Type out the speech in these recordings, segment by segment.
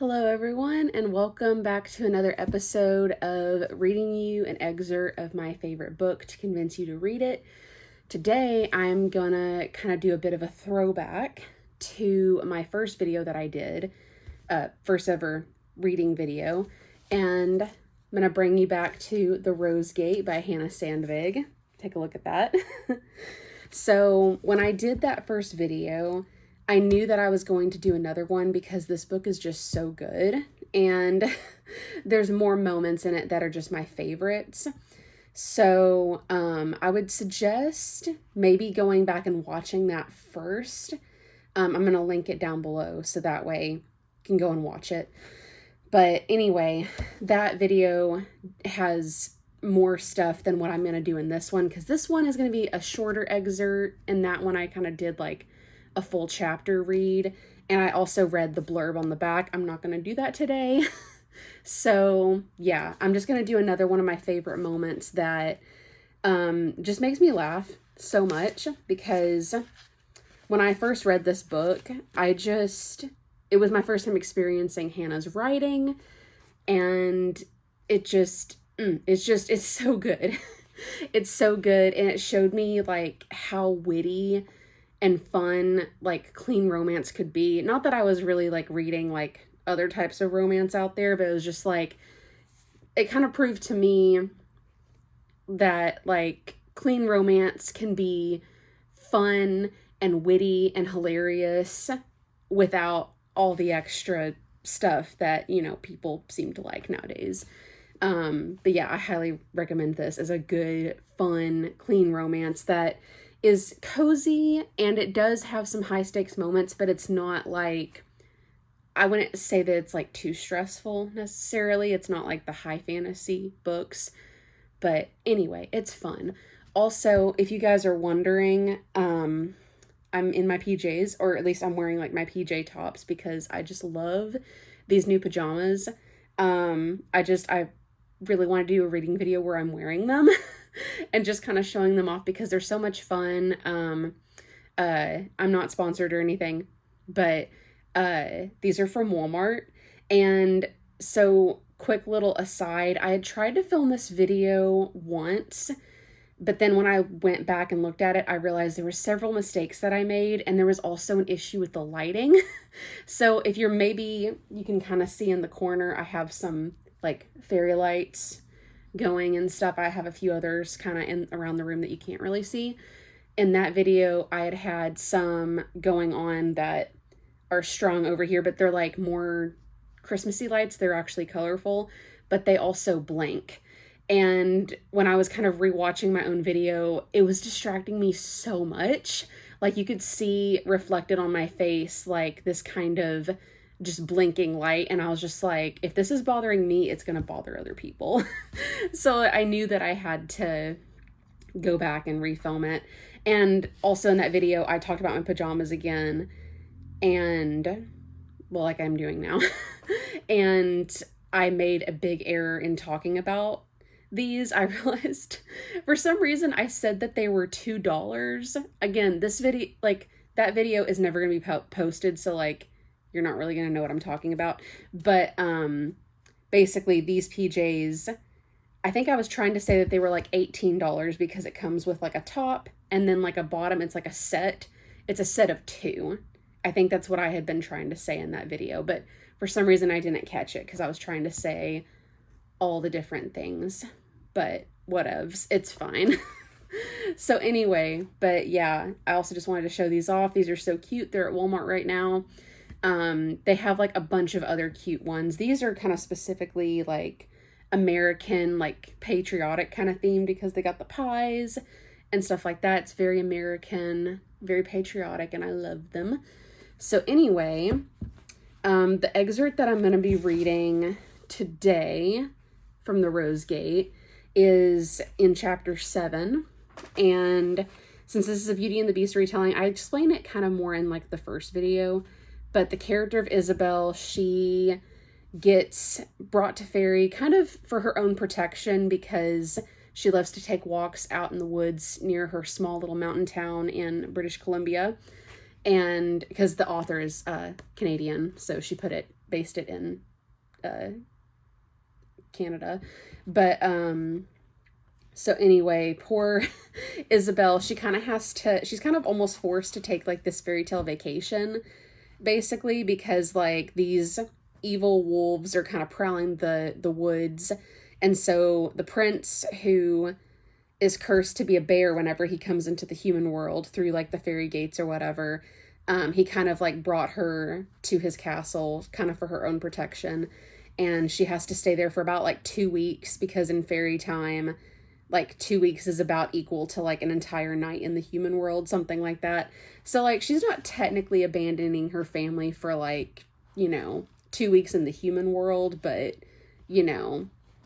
Hello everyone, and welcome back to another episode of reading you an excerpt of my favorite book to convince you to read it. Today I'm gonna kind of do a bit of a throwback to my first video that I did, first ever reading video, and I'm gonna bring you back to The Rose Gate by Hannah Sandvig. Take a look at that. So when I did that first video, I knew that I was going to do another one because this book is just so good, and there's more moments in it that are just my favorites. So I would suggest maybe going back and watching that first. I'm going to link it down below so that way you can go and watch it. But anyway, that video has more stuff than what I'm going to do in this one, because this one is going to be a shorter excerpt, and that one I kind of did like a full chapter read, and I also read the blurb on the back. I'm not going to do that today. So yeah, I'm just going to do another one of my favorite moments that just makes me laugh so much, because when I first read this book, it was my first time experiencing Hannah's writing, and it's so good. It's so good, and it showed me like how witty and fun like clean romance could be. Not that I was really like reading like other types of romance out there, but it was just like, it kind of proved to me that like clean romance can be fun and witty and hilarious without all the extra stuff that, you know, people seem to like nowadays. But yeah, I highly recommend this as a good, fun, clean romance that is cozy, and it does have some high stakes moments, but it's not like, I wouldn't say that it's like too stressful necessarily. It's not like the high fantasy books, but anyway, it's fun. Also, if you guys are wondering, I'm in my PJs, or at least I'm wearing like my PJ tops because I just love these new pajamas. I really want to do a reading video where I'm wearing them and just kind of showing them off because they're so much fun. I'm not sponsored or anything, but these are from Walmart. And so, quick little aside, I had tried to film this video once, but then when I went back and looked at it, I realized there were several mistakes that I made, and there was also an issue with the lighting. So if you can kind of see in the corner, I have some like fairy lights going and stuff. I have a few others kind of in around the room that you can't really see. In that video, I had some going on that are strung over here, but they're like more Christmassy lights. They're actually colorful, but they also blink. And when I was kind of rewatching my own video, it was distracting me so much. Like you could see reflected on my face, like this kind of just blinking light. And I was just like, if this is bothering me, it's going to bother other people. So I knew that I had to go back and refilm it. And also in that video, I talked about my pajamas again, and well, like I'm doing now. And I made a big error in talking about these. I realized for some reason I said that they were $2. Again, this video, like that video is never going to be posted. So like, you're not really going to know what I'm talking about. But basically these PJs, I think I was trying to say that they were like $18 because it comes with like a top and then like a bottom. It's like a set. It's a set of two. I think that's what I had been trying to say in that video. But for some reason I didn't catch it because I was trying to say all the different things. But whatevs. It's fine. So anyway, but yeah, I also just wanted to show these off. These are so cute. They're at Walmart right now. They have like a bunch of other cute ones. These are kind of specifically like American, like patriotic kind of theme because they got the pies and stuff like that. It's very American, very patriotic, and I love them. So anyway, the excerpt that I'm going to be reading today from The Rose Gate is in chapter 7. And since this is a Beauty and the Beast retelling, I explain it kind of more in like the first video. But the character of Isabel, she gets brought to Fairy kind of for her own protection because she loves to take walks out in the woods near her small little mountain town in British Columbia. And because the author is Canadian, so she put it based it in Canada. But so anyway, poor Isabel, she's kind of almost forced to take like this fairy tale vacation, basically, because like these evil wolves are kind of prowling the woods. And so the prince, who is cursed to be a bear whenever he comes into the human world through like the fairy gates or whatever, he kind of like brought her to his castle kind of for her own protection. And she has to stay there for about like 2 weeks, because in fairy time, like 2 weeks is about equal to like an entire night in the human world, something like that. So like she's not technically abandoning her family for like, 2 weeks in the human world, but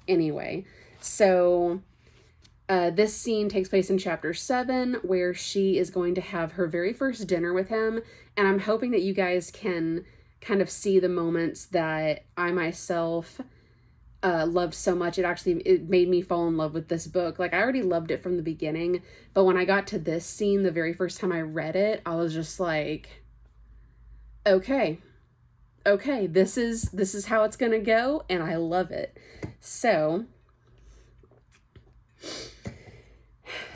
anyway. So this scene takes place in chapter 7, where she is going to have her very first dinner with him. And I'm hoping that you guys can kind of see the moments that I myself loved so much. It made me fall in love with this book. Like, I already loved it from the beginning, but when I got to this scene, the very first time I read it, I was just like, okay, this is how it's gonna go, and I love it. So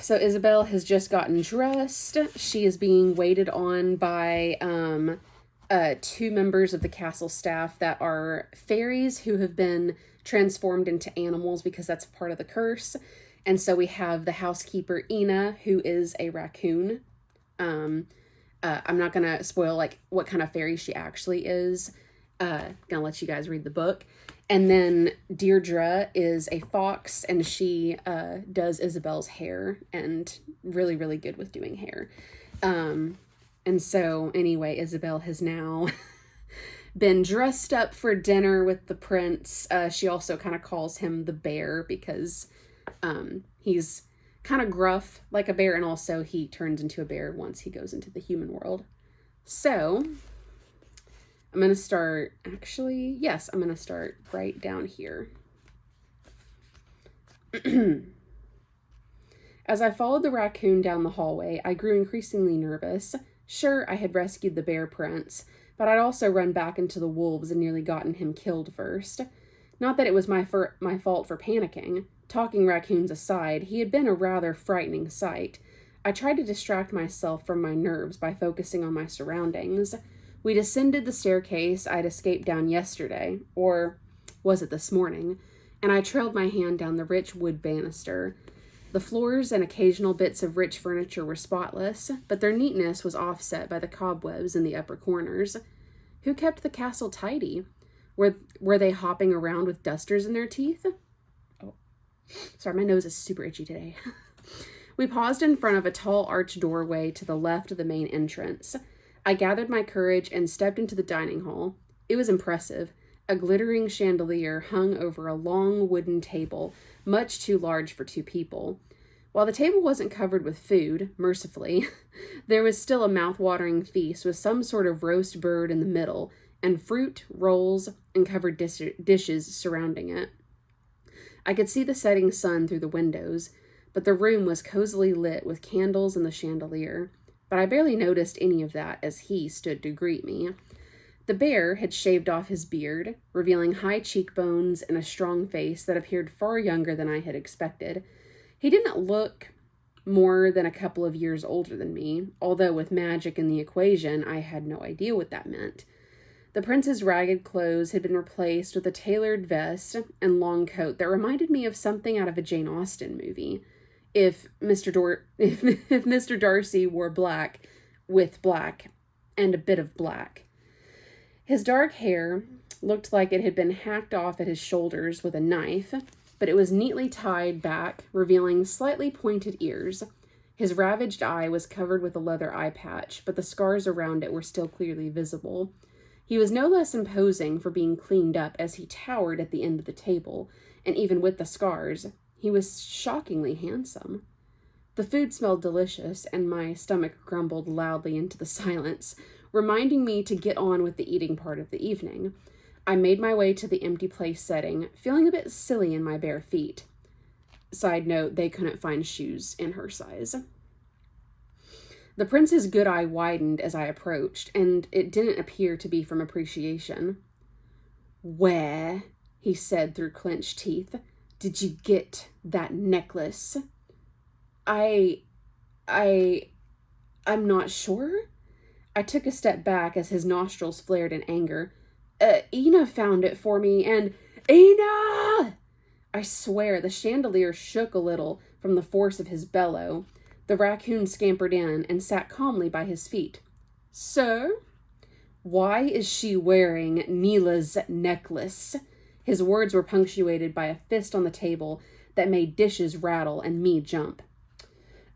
Isabel has just gotten dressed. She is being waited on by 2 members of the castle staff that are fairies who have been transformed into animals, because that's part of the curse. And so we have the housekeeper Ina, who is a raccoon. I'm not gonna spoil like what kind of fairy she actually is. Gonna let you guys read the book. And then Deirdre is a fox, and she does Isabel's hair, and really, really good with doing hair. And so anyway, Isabel has now been dressed up for dinner with the prince. She also kind of calls him the bear, because he's kind of gruff like a bear, and also he turns into a bear once he goes into the human world. So I'm going to start, I'm going to start right down here. As I followed the raccoon down the hallway, I grew increasingly nervous. Sure, I had rescued the bear prince, but I'd also run back into the wolves and nearly gotten him killed first. Not that it was my fault for panicking. Talking raccoons aside, he had been a rather frightening sight. I tried to distract myself from my nerves by focusing on my surroundings. We descended the staircase I'd escaped down yesterday, or was it this morning, and I trailed my hand down the rich wood banister. The floors and occasional bits of rich furniture were spotless, but their neatness was offset by the cobwebs in the upper corners. Who kept the castle tidy? Were they hopping around with dusters in their teeth? Oh, sorry, my nose is super itchy today. We paused in front of a tall arched doorway to the left of the main entrance. I gathered my courage and stepped into the dining hall. It was impressive. A glittering chandelier hung over a long wooden table, much too large for 2 people. While the table wasn't covered with food, mercifully, there was still a mouth-watering feast with some sort of roast bird in the middle, and fruit, rolls, and covered dishes surrounding it. I could see the setting sun through the windows, but the room was cozily lit with candles in the chandelier. But I barely noticed any of that as he stood to greet me. The bear had shaved off his beard, revealing high cheekbones and a strong face that appeared far younger than I had expected. He didn't look more than a couple of years older than me, although with magic in the equation, I had no idea what that meant. The prince's ragged clothes had been replaced with a tailored vest and long coat that reminded me of something out of a Jane Austen movie. If Mr. Darcy wore black with black and a bit of black. His dark hair looked like it had been hacked off at his shoulders with a knife, but it was neatly tied back, revealing slightly pointed ears. His ravaged eye was covered with a leather eye patch, but the scars around it were still clearly visible. He was no less imposing for being cleaned up, as he towered at the end of the table, and even with the scars, he was shockingly handsome. The food smelled delicious, and my stomach grumbled loudly into the silence, reminding me to get on with the eating part of the evening. I made my way to the empty place setting, feeling a bit silly in my bare feet. Side note, they couldn't find shoes in her size. The prince's good eye widened as I approached, and it didn't appear to be from appreciation. "Where," he said through clenched teeth, "did you get that necklace?" I, I'm not sure." I took a step back as his nostrils flared in anger. Ina found it for me, and Ina! I swear the chandelier shook a little from the force of his bellow. The raccoon scampered in and sat calmly by his feet. "Sir?" "Why is she wearing Neela's necklace?" His words were punctuated by a fist on the table that made dishes rattle and me jump.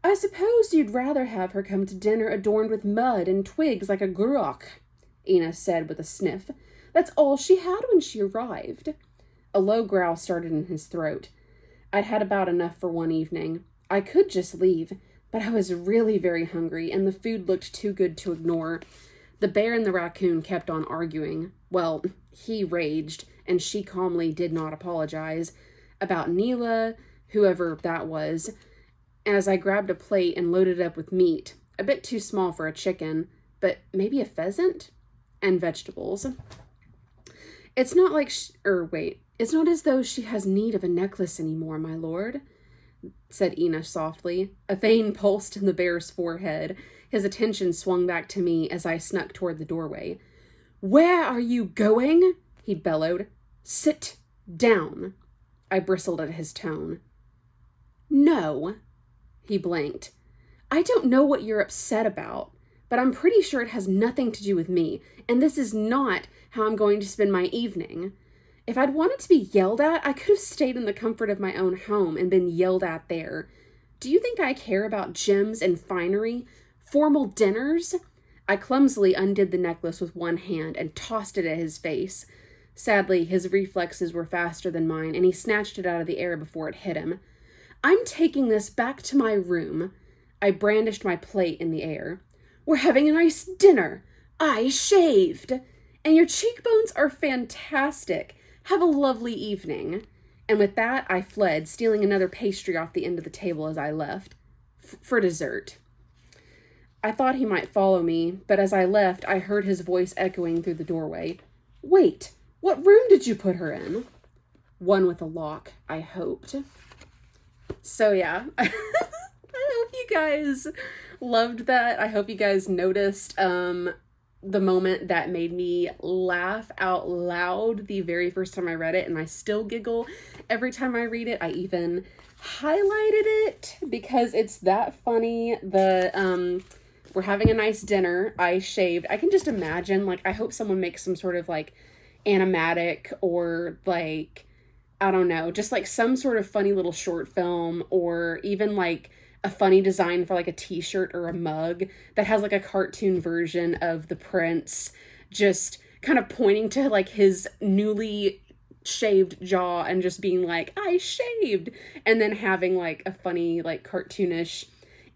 "I suppose you'd rather have her come to dinner adorned with mud and twigs like a gurok," Ina said with a sniff. "That's all she had when she arrived." A low growl started in his throat. I'd had about enough for one evening. I could just leave, but I was really very hungry, and the food looked too good to ignore. The bear and the raccoon kept on arguing. Well, he raged, and she calmly did not apologize, about Neela, whoever that was. As I grabbed a plate and loaded it up with meat, a bit too small for a chicken, but maybe a pheasant? And vegetables. "It's not like it's not as though she has need of a necklace anymore, my lord," said Ina softly. A vein pulsed in the bear's forehead. His attention swung back to me as I snuck toward the doorway. "Where are you going?" he bellowed. "Sit down." I bristled at his tone. "No." He blinked. "I don't know what you're upset about, but I'm pretty sure it has nothing to do with me, and this is not how I'm going to spend my evening. If I'd wanted to be yelled at, I could have stayed in the comfort of my own home and been yelled at there. Do you think I care about gems and finery? Formal dinners?" I clumsily undid the necklace with one hand and tossed it at his face. Sadly, his reflexes were faster than mine, and he snatched it out of the air before it hit him. "I'm taking this back to my room." I brandished my plate in the air. "We're having a nice dinner. I shaved. And your cheekbones are fantastic. Have a lovely evening." And with that, I fled, stealing another pastry off the end of the table as I left. For dessert. I thought he might follow me, but as I left, I heard his voice echoing through the doorway. "Wait, what room did you put her in?" "One with a lock, I hoped." So yeah, I hope you guys loved that. I hope you guys noticed the moment that made me laugh out loud the very first time I read it, and I still giggle every time I read it. I even highlighted it because it's that funny. We're having a nice dinner. I shaved. I can just imagine, like, I hope someone makes some sort of like animatic or like, I don't know, just like some sort of funny little short film, or even like a funny design for like a t-shirt or a mug that has like a cartoon version of the prince just kind of pointing to like his newly shaved jaw and just being like, "I shaved," and then having like a funny like cartoonish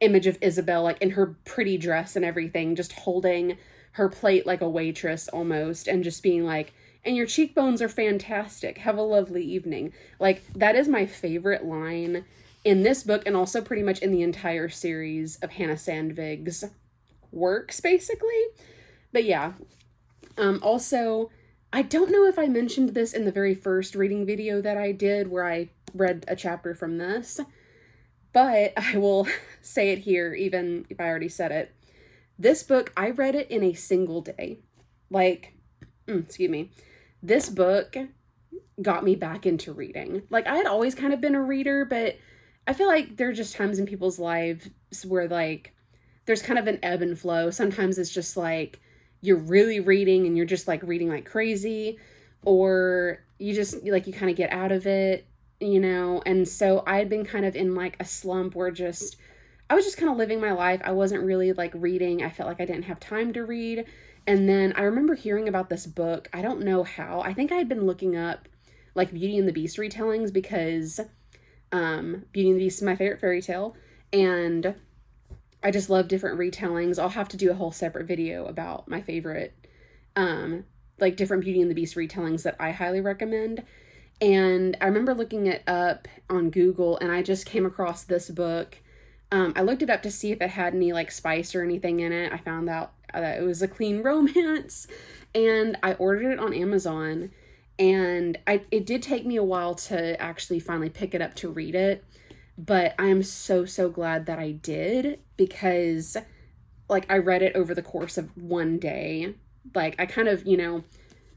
image of Isabel like in her pretty dress and everything, just holding her plate like a waitress almost, and just being like, "And your cheekbones are fantastic. Have a lovely evening." Like, that is my favorite line in this book, and also pretty much in the entire series of Hannah Sandvig's works, basically. But yeah. Also, I don't know if I mentioned this in the very first reading video that I did, where I read a chapter from this, but I will say it here, even if I already said it. This book, I read it in a single day. Like, excuse me. This book got me back into reading. Like, I had always kind of been a reader, but I feel like there are just times in people's lives where, like, there's kind of an ebb and flow. Sometimes it's just, like, you're really reading and you're just, like, reading like crazy. Or you just, like, you kind of get out of it, you know? And so I had been kind of in, like, a slump where I was just kind of living my life. I wasn't really, like, reading. I felt like I didn't have time to read. And then I remember hearing about this book. I don't know how. I think I had been looking up, like, Beauty and the Beast retellings because Beauty and the Beast is my favorite fairy tale, and I just love different retellings. I'll have to do a whole separate video about my favorite, like, different Beauty and the Beast retellings that I highly recommend. And I remember looking it up on Google, and I just came across this book. I looked it up to see if it had any, like, spice or anything in it. I found out that it was a clean romance, and I ordered it on Amazon. And it did take me a while to actually finally pick it up to read it, but I am so, so glad that I did, because like I read it over the course of one day. Like I kind of,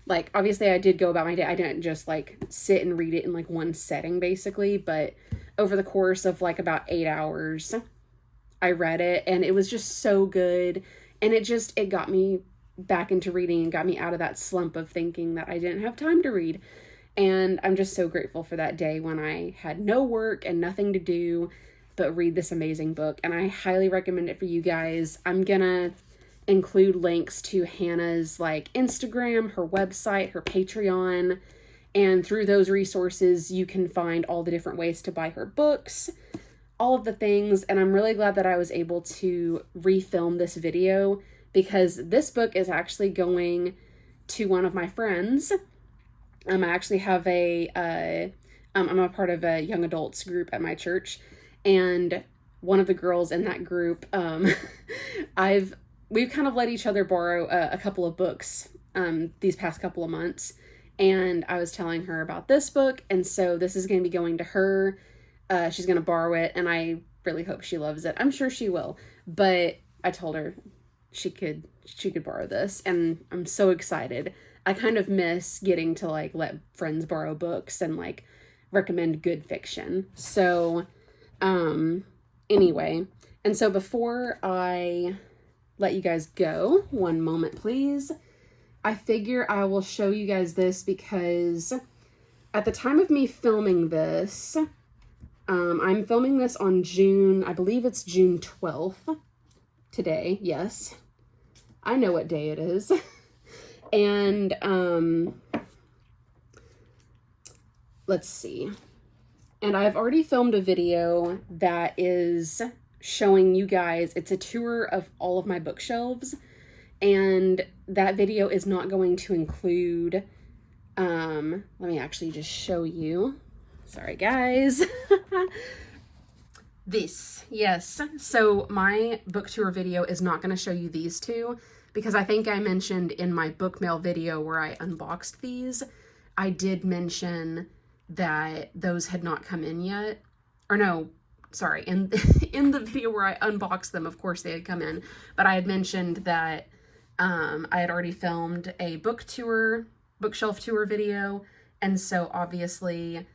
like obviously I did go about my day. I didn't just like sit and read it in like one setting basically, but over the course of like about 8 hours, I read it, and it was just so good. And it got me back into reading and got me out of that slump of thinking that I didn't have time to read. And I'm just so grateful for that day when I had no work and nothing to do but read this amazing book. And I highly recommend it for you guys. I'm gonna include links to Hannah's like Instagram, her website, her Patreon, and through those resources you can find all the different ways to buy her books, all of the things. And I'm really glad that I was able to refilm this video, because this book is actually going to one of my friends. I actually have I'm a part of a young adults group at my church, and one of the girls in that group, we've kind of let each other borrow a couple of books these past couple of months, and I was telling her about this book, and so this is going to be going to her. She's going to borrow it, and I really hope she loves it. I'm sure she will, but I told her she could borrow this, and I'm so excited. I kind of miss getting to like let friends borrow books and like recommend good fiction. So anyway, and so before I let you guys go, one moment please, I figure I will show you guys this, because at the time of me filming this, I'm filming this on I believe it's June 12th today. Yes, I know what day it is. And let's see. And I've already filmed a video that is showing you guys, it's a tour of all of my bookshelves. And that video is not going to include, let me actually just show you. Sorry, guys. This, yes. So my book tour video is not going to show you these two, because I think I mentioned in my book mail video where I unboxed these, I did mention that those had not come in yet. Or no, sorry, in the video where I unboxed them, of course they had come in, but I had mentioned that I had already filmed a bookshelf tour video, and so obviously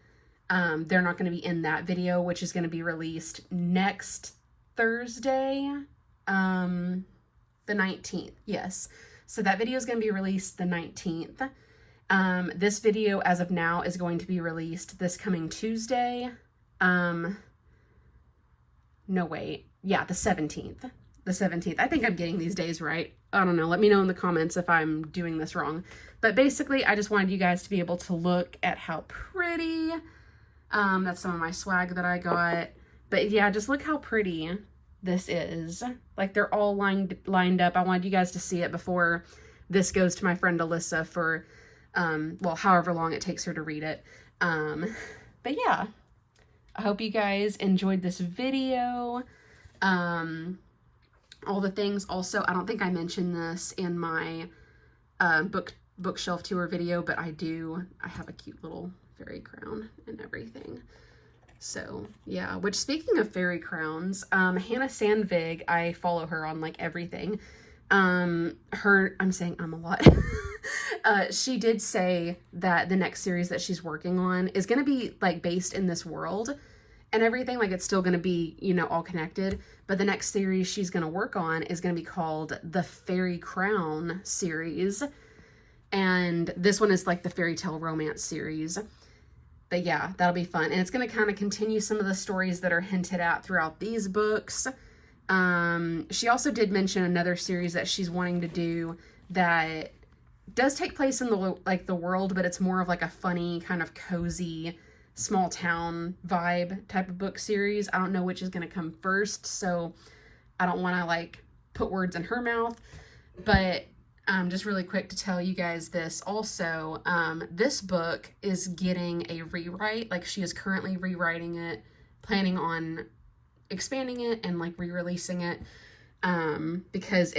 they're not going to be in that video, which is going to be released next Thursday, the 19th. Yes. So that video is going to be released the 19th. This video as of now is going to be released this coming Tuesday. No, wait. Yeah, the 17th. The 17th. I think I'm getting these days right. I don't know. Let me know in the comments if I'm doing this wrong. But basically, I just wanted you guys to be able to look at how pretty. That's some of my swag that I got. But yeah, just look how pretty this is. Like they're all lined up. I wanted you guys to see it before this goes to my friend Alyssa for, well, however long it takes her to read it. But yeah, I hope you guys enjoyed this video. All the things. Also, I don't think I mentioned this in my bookshelf tour video, but I have a cute little fairy crown and everything. So yeah, which speaking of fairy crowns, Hannah Sandvig, I follow her on like everything. I'm saying a lot. She did say that the next series that she's working on is going to be like based in this world and everything. Like it's still going to be, all connected, but the next series she's going to work on is going to be called the Fairy Crown series. And this one is like the fairy tale romance series. But yeah, that'll be fun. And it's going to kind of continue some of the stories that are hinted at throughout these books. She also did mention another series that she's wanting to do that does take place in the world, but it's more of like a funny kind of cozy small town vibe type of book series. I don't know which is going to come first, so I don't want to like put words in her mouth, but just really quick to tell you guys this also, this book is getting a rewrite. Like she is currently rewriting it, planning on expanding it and like re-releasing it, because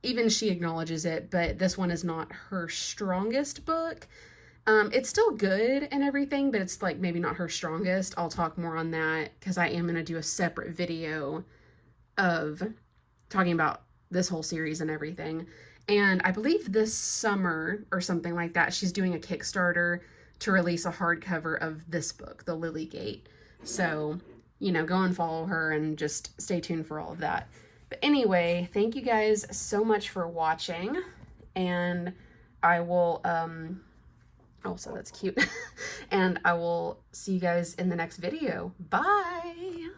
even she acknowledges it, but this one is not her strongest book. It's still good and everything, but it's like maybe not her strongest. I'll talk more on that because I am going to do a separate video of talking about this whole series and everything. And I believe this summer or something like that, she's doing a Kickstarter to release a hardcover of this book, The Lily Gate. So, go and follow her and just stay tuned for all of that. But anyway, thank you guys so much for watching. And I will, also that's cute. And I will see you guys in the next video. Bye!